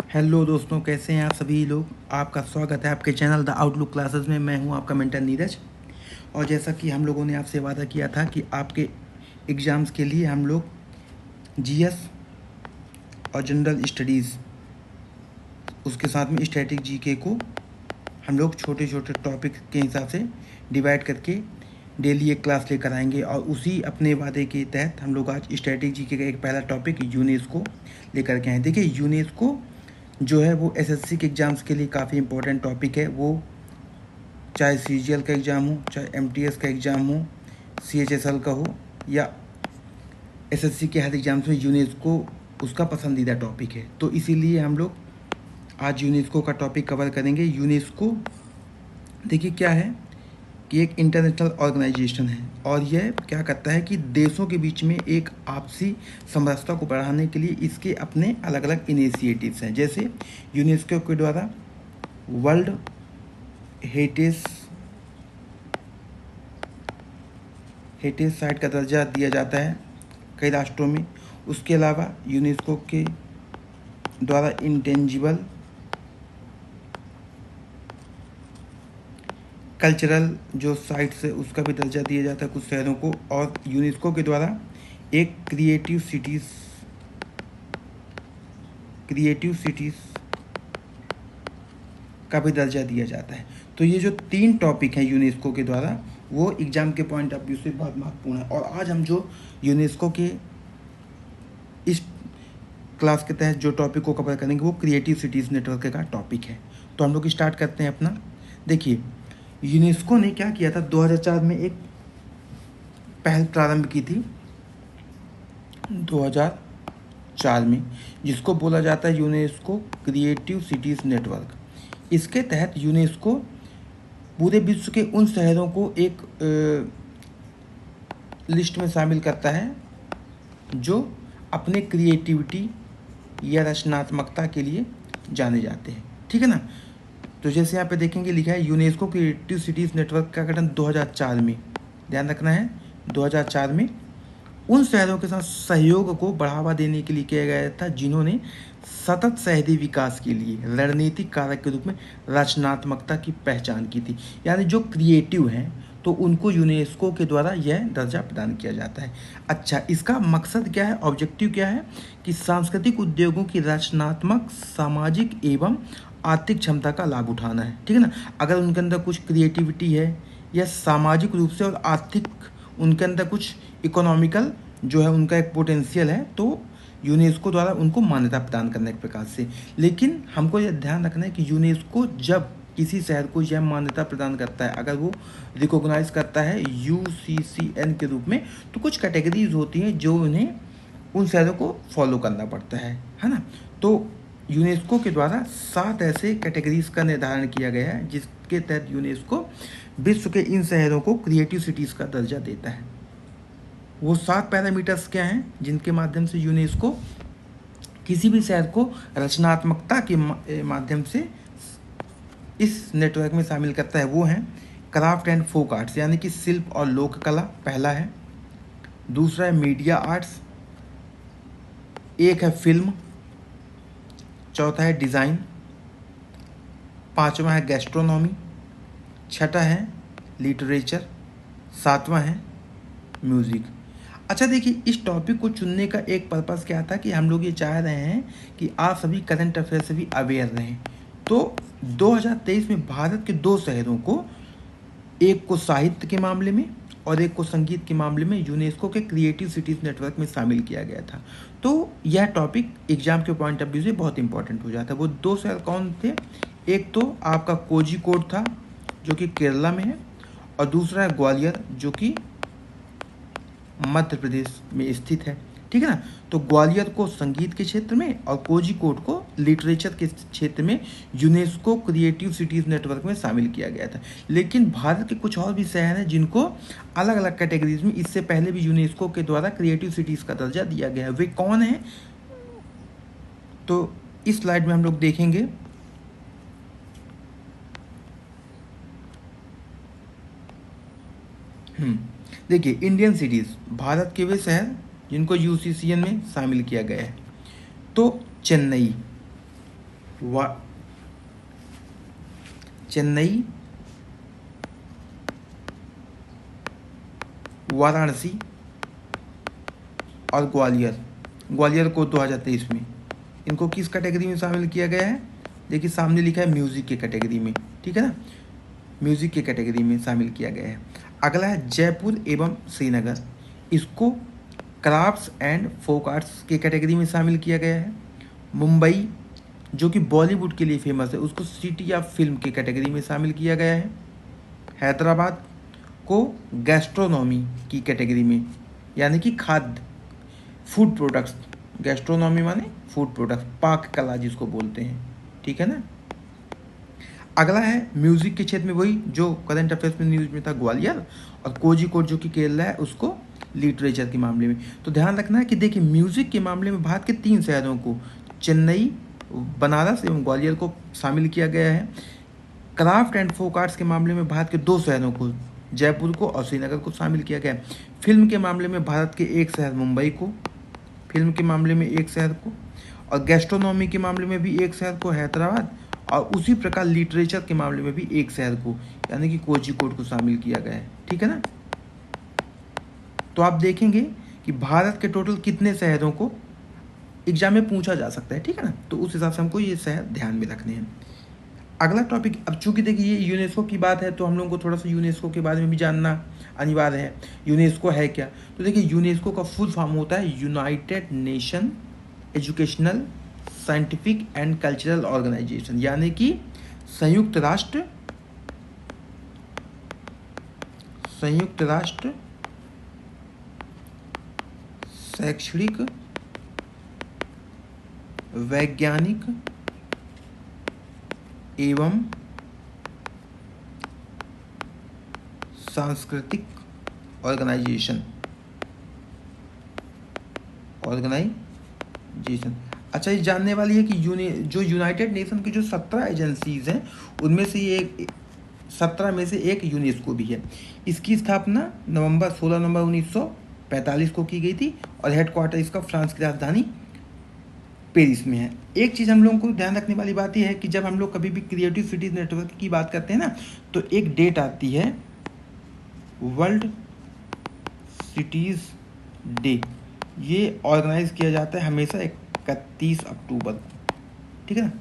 Hello दोस्तों, कैसे हैं आप सभी लोग। आपका स्वागत है आपके चैनल द आउटलुक क्लासेस में। मैं हूं आपका मेंटर नीरज। और जैसा कि हम लोगों ने आपसे वादा किया था कि आपके एग्ज़ाम्स के लिए हम लोग जीएस और जनरल स्टडीज़ उसके साथ में स्टैटिक जीके को हम लोग छोटे छोटे टॉपिक के हिसाब से डिवाइड करके डेली एक क्लास लेकर आएंगे। और उसी अपने वादे के तहत हम लोग आज स्टैटिक जीके का एक पहला टॉपिक यूनेस्को लेकर के आए। देखिए, यूनेस्को जो है वो एसएससी के एग्ज़ाम्स के लिए काफ़ी इंपॉर्टेंट टॉपिक है। वो चाहे सीजीएल का एग्ज़ाम हो, चाहे एमटीएस का एग्ज़ाम हो, सीएचएसएल का हो, या एसएससी के हर एग्ज़ाम्स में यूनेस्को उसका पसंदीदा टॉपिक है। तो इसीलिए हम लोग आज यूनेस्को का टॉपिक कवर करेंगे। यूनेस्को देखिए क्या है कि एक इंटरनेशनल ऑर्गेनाइजेशन है और यह क्या करता है कि देशों के बीच में एक आपसी समरसता को बढ़ाने के लिए इसके अपने अलग अलग इनिशिएटिव्स हैं। जैसे यूनेस्को के द्वारा वर्ल्ड हेरिटेज साइट का दर्जा दिया जाता है कई राष्ट्रों में। उसके अलावा यूनेस्को के द्वारा इंटेंजिबल कल्चरल जो साइट्स है उसका भी दर्जा दिया जाता है कुछ शहरों को। और यूनेस्को के द्वारा एक क्रिएटिव सिटीज़ का भी दर्जा दिया जाता है। तो ये जो 3 टॉपिक हैं यूनेस्को के द्वारा, वो एग्ज़ाम के पॉइंट ऑफ व्यू से बहुत महत्वपूर्ण है। और आज हम जो यूनेस्को के इस क्लास के तहत जो टॉपिक को कवर करेंगे वो क्रिएटिव सिटीज़ नेटवर्क का टॉपिक है। तो हम लोग स्टार्ट करते हैं अपना। देखिए, यूनेस्को ने क्या किया था, 2004 में एक पहल प्रारंभ की थी 2004 में, जिसको बोला जाता है यूनेस्को क्रिएटिव सिटीज़ नेटवर्क। इसके तहत यूनेस्को पूरे विश्व के उन शहरों को एक लिस्ट में शामिल करता है जो अपने क्रिएटिविटी या रचनात्मकता के लिए जाने जाते हैं। ठीक है ना। तो जैसे यहाँ पे देखेंगे लिखा है यूनेस्को क्रिएटिव सिटीज़ नेटवर्क का गठन 2004 में, ध्यान रखना है 2004 में, उन शहरों के साथ सहयोग को बढ़ावा देने के लिए किया गया था जिन्होंने सतत शहरी विकास के लिए रणनीतिक कारक के रूप में रचनात्मकता की पहचान की थी। यानी जो क्रिएटिव हैं तो उनको यूनेस्को के द्वारा यह दर्जा प्रदान किया जाता है। अच्छा, इसका मकसद क्या है, ऑब्जेक्टिव क्या है कि सांस्कृतिक उद्योगों की रचनात्मक, सामाजिक एवं आर्थिक क्षमता का लाभ उठाना है। ठीक है ना। अगर उनके अंदर कुछ क्रिएटिविटी है या सामाजिक रूप से और आर्थिक उनके अंदर कुछ इकोनॉमिकल जो है उनका एक पोटेंशियल है, तो यूनेस्को द्वारा उनको मान्यता प्रदान करने के प्रकार से। लेकिन हमको यह ध्यान रखना है कि यूनेस्को जब किसी शहर को यह मान्यता प्रदान करता है, अगर वो रिकॉग्नाइज करता है यूसीसीएन के रूप में, तो कुछ कैटेगरीज होती हैं जो उन्हें उन शहरों को फॉलो करना पड़ता है ना। तो यूनेस्को के द्वारा 7 ऐसे कैटेगरीज का निर्धारण किया गया है जिसके तहत यूनेस्को विश्व के इन शहरों को क्रिएटिव सिटीज़ का दर्जा देता है। वो 7 पैरामीटर्स क्या हैं जिनके माध्यम से यूनेस्को किसी भी शहर को रचनात्मकता के माध्यम से इस नेटवर्क में शामिल करता है। वो हैं क्राफ्ट एंड फोक आर्ट्स, यानी कि शिल्प और लोक कला, पहला है। दूसरा है मीडिया आर्ट्स, एक है फिल्म, चौथा है डिज़ाइन, पांचवा है गैस्ट्रोनॉमी, छठा है लिटरेचर, सातवां है म्यूज़िक। अच्छा देखिए, इस टॉपिक को चुनने का एक पर्पज़ क्या था कि हम लोग ये चाह रहे हैं कि आप सभी करंट अफेयर से भी अवेयर रहें। तो 2023 में भारत के 2 शहरों को, एक को साहित्य के मामले में और एक को संगीत के मामले में, यूनेस्को के क्रिएटिव सिटीज़ नेटवर्क में शामिल किया गया था। तो यह टॉपिक एग्जाम के पॉइंट ऑफ व्यू से बहुत इंपॉर्टेंट हो जाता है। वो 2 शहर कौन थे, एक तो आपका कोझिकोड था जो कि केरला में है, और दूसरा है ग्वालियर जो कि मध्य प्रदेश में स्थित है। ठीक है ना। तो ग्वालियर को संगीत के क्षेत्र में और कोझिकोड को लिटरेचर के क्षेत्र में यूनेस्को क्रिएटिव सिटीज़ नेटवर्क में शामिल किया गया था। लेकिन भारत के कुछ और भी शहर हैं जिनको अलग अलग कैटेगरीज में इससे पहले भी यूनेस्को के द्वारा क्रिएटिव सिटीज़ का दर्जा दिया गया है। वे कौन हैं, तो इस स्लाइड में हम लोग देखेंगे। देखिए, इंडियन सिटीज़, भारत के वे शहर जिनको यूसीसीएन में शामिल किया गया है। तो चेन्नई, चेन्नई, वाराणसी और ग्वालियर। ग्वालियर को 2023 में इनको किस कैटेगरी में शामिल किया गया है? देखिए सामने लिखा है म्यूज़िक के कैटेगरी में, ठीक है ना, म्यूज़िक के कैटेगरी में शामिल किया गया है। अगला है जयपुर एवं श्रीनगर, इसको क्राफ्ट्स एंड फोक आर्ट्स के कैटेगरी में शामिल किया गया है। मुंबई जो कि बॉलीवुड के लिए फेमस है, उसको सिटी ऑफ फिल्म की कैटेगरी में शामिल किया गया है। हैदराबाद को गैस्ट्रोनॉमी की कैटेगरी में, यानी कि खाद्य फूड प्रोडक्ट्स, गैस्ट्रोनॉमी माने फूड प्रोडक्ट्स, पाक कला जिसको बोलते हैं, ठीक है ना। अगला है म्यूज़िक के क्षेत्र में वही जो करंट अफेयर्स में न्यूज़ में था, ग्वालियर, और कोझिकोड जो कि केरला है उसको लिटरेचर के मामले में। तो ध्यान रखना है कि देखिए म्यूज़िक के मामले में भारत के 3 शहरों को, चेन्नई, बनारस एवं ग्वालियर को शामिल किया गया है। क्राफ्ट एंड फोक आर्ट्स के मामले में भारत के 2 शहरों को, जयपुर को और श्रीनगर को शामिल किया गया है। फिल्म के मामले में भारत के 1 शहर मुंबई को, फिल्म के मामले में 1 शहर को, और गैस्ट्रोनॉमी के मामले में भी 1 शहर को हैदराबाद, और उसी प्रकार लिटरेचर के मामले में भी 1 शहर को यानी कि कोझिकोड को शामिल किया गया है, ठीक है ना। तो आप देखेंगे कि भारत के टोटल कितने शहरों को एग्जाम में पूछा जा सकता है, ठीक है ना, तो उस हिसाब से हमको ये शहर ध्यान में रखने हैं। अगला टॉपिक, अब चूंकि देखिए ये यूनेस्को की बात है तो हम लोगों को थोड़ा सा यूनेस्को के बारे में भी जानना अनिवार्य है। यूनेस्को है क्या? तो देखिए यूनेस्को का फुल फॉर्म होता है United Nation educational, scientific and cultural organization, यानी कि संयुक्त राष्ट्र शैक्षणिक, वैज्ञानिक एवं सांस्कृतिक ऑर्गेनाइजेशन। अच्छा, ये जानने वाली है कि जो यूनाइटेड नेशन की जो 17 एजेंसीज हैं उनमें से ये 17 में से एक यूनेस्को भी है। इसकी स्थापना 16 नवंबर 1945 को की गई थी और हेडक्वार्टर इसका फ्रांस की राजधानी पेरिस में है। एक चीज़ हम लोगों को ध्यान रखने वाली बात यह है कि जब हम लोग कभी भी क्रिएटिव सिटीज़ नेटवर्क की बात करते हैं ना, तो एक डेट आती है वर्ल्ड सिटीज़ डे। ये ऑर्गेनाइज किया जाता है हमेशा 31 अक्टूबर को, ठीक है ना।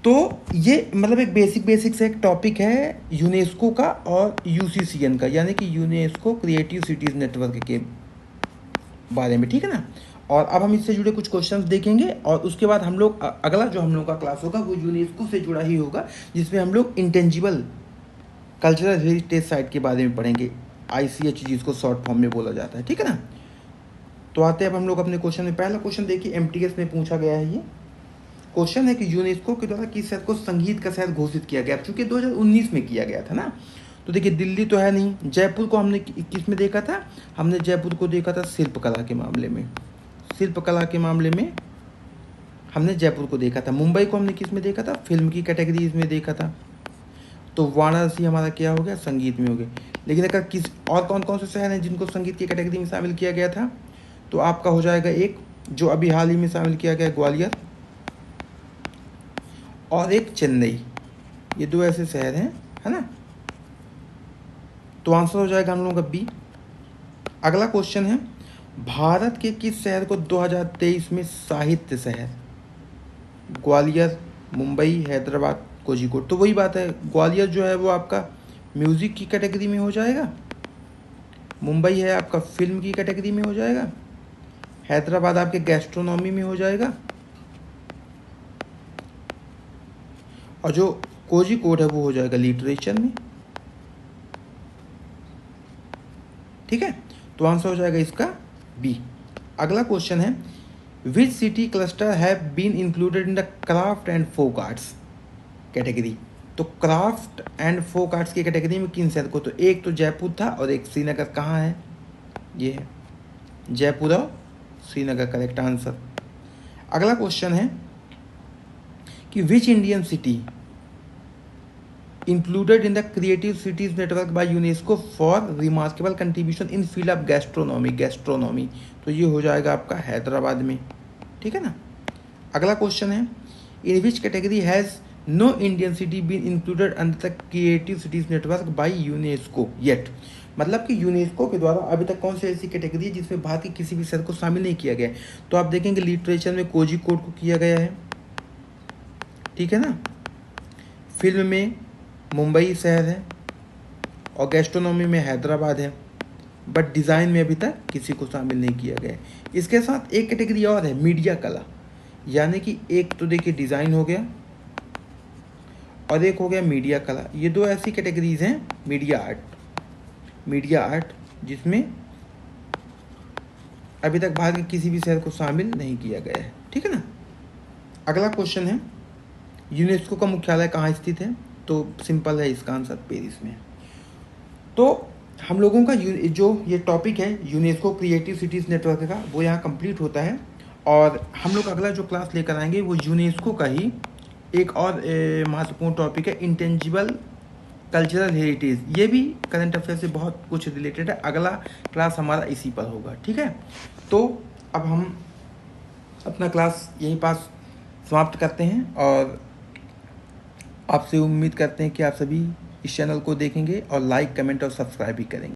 तो ये मतलब एक बेसिक से एक टॉपिक है यूनेस्को का और यूसीसीएन का, यानी कि यूनेस्को क्रिएटिव सिटीज़ नेटवर्क के बारे में, ठीक है ना। और अब हम इससे जुड़े कुछ क्वेश्चंस देखेंगे और उसके बाद हम लोग अगला जो हम लोग का क्लास होगा वो यूनेस्को से जुड़ा ही होगा, जिसमें हम लोग इंटेंजिबल कल्चरल हेरिटेज साइट के बारे में पढ़ेंगे, ICH जिसको शॉर्ट फॉर्म में बोला जाता है, ठीक है ना। तो आते हैं अब हम लोग अपने क्वेश्चन में। पहला क्वेश्चन देखिए MTS में पूछा गया है। ये क्वेश्चन है कि यूनेस्को के द्वारा किस शहर को संगीत का शहर घोषित किया गया? चूंकि 2019 में किया गया था ना, तो देखिए दिल्ली तो है नहीं, जयपुर को हमने किस में देखा था? हमने जयपुर को देखा था शिल्पकला के मामले में, शिल्पकला के मामले में हमने जयपुर को देखा था। मुंबई को हमने किस में देखा था? फिल्म की कैटेगरीज में देखा था। तो वाराणसी हमारा क्या हो गया? संगीत में हो गया। लेकिन अगर किस और कौन कौन से शहर हैं जिनको संगीत की कैटेगरी में शामिल किया गया था, तो आपका हो जाएगा एक जो अभी हाल ही में शामिल किया गया ग्वालियर, और एक चेन्नई। ये 2 ऐसे शहर हैं, है ना। तो आंसर हो जाएगा हम लोगों का B। अगला क्वेश्चन है भारत के किस शहर को 2023 में साहित्य शहर? ग्वालियर, मुंबई, हैदराबाद, कोझिकोड। तो वही बात है, ग्वालियर जो है वो आपका म्यूज़िक की कैटेगरी में हो जाएगा, मुंबई है आपका फिल्म की कैटेगरी में हो जाएगा, हैदराबाद आपके गैस्ट्रोनॉमी में हो जाएगा, और जो कोझिकोड है वो हो जाएगा लिटरेचर में, ठीक है। तो आंसर हो जाएगा इसका B। अगला क्वेश्चन है which city cluster have been included in the craft and folk arts category? तो क्राफ्ट एंड फोक आर्ट्स की कैटेगरी में किन शहर को? तो एक तो जयपुर था और एक श्रीनगर। कहाँ है? ये है जयपुर और श्रीनगर, करेक्ट आंसर। अगला क्वेश्चन है कि which Indian city included in the creative cities network by UNESCO for remarkable contribution in field of gastronomy. तो ये हो जाएगा आपका हैदराबाद में, ठीक है ना। अगला क्वेश्चन है in which category has no Indian city been included under the creative cities network by UNESCO yet. मतलब कि यूनेस्को के द्वारा अभी तक कौन सी ऐसी कैटेगरी है जिसमें भारत के किसी भी शहर को शामिल नहीं किया गया है। तो आप देखेंगे लिटरेचर में कोझिकोड को किया गया है, ठीक है ना, फिल्म में मुंबई शहर है, और गैस्ट्रोनॉमी में हैदराबाद है, बट डिज़ाइन में अभी तक किसी को शामिल नहीं किया गया है। इसके साथ एक कैटेगरी और है, मीडिया कला, यानी कि एक तो देखिए डिज़ाइन हो गया और एक हो गया मीडिया कला। ये दो ऐसी कैटेगरीज हैं, मीडिया आर्ट जिसमें अभी तक भारत के किसी भी शहर को शामिल नहीं किया गया है, ठीक है ना। अगला क्वेश्चन है, यूनेस्को का मुख्यालय कहाँ स्थित है? तो सिंपल है, इसका आंसर पेरिस में है। तो हम लोगों का जो ये टॉपिक है यूनेस्को क्रिएटिव सिटीज़ नेटवर्क का, वो यहाँ कंप्लीट होता है। और हम लोग अगला जो क्लास लेकर आएंगे वो यूनेस्को का ही एक और महत्वपूर्ण टॉपिक है, इंटेंजिबल कल्चरल हेरिटेज। ये भी करंट अफेयर से बहुत कुछ रिलेटेड है। अगला क्लास हमारा इसी पर होगा, ठीक है। तो अब हम अपना क्लास यहीं पास समाप्त करते हैं और आपसे उम्मीद करते हैं कि आप सभी इस चैनल को देखेंगे और लाइक, कमेंट और सब्सक्राइब भी करेंगे।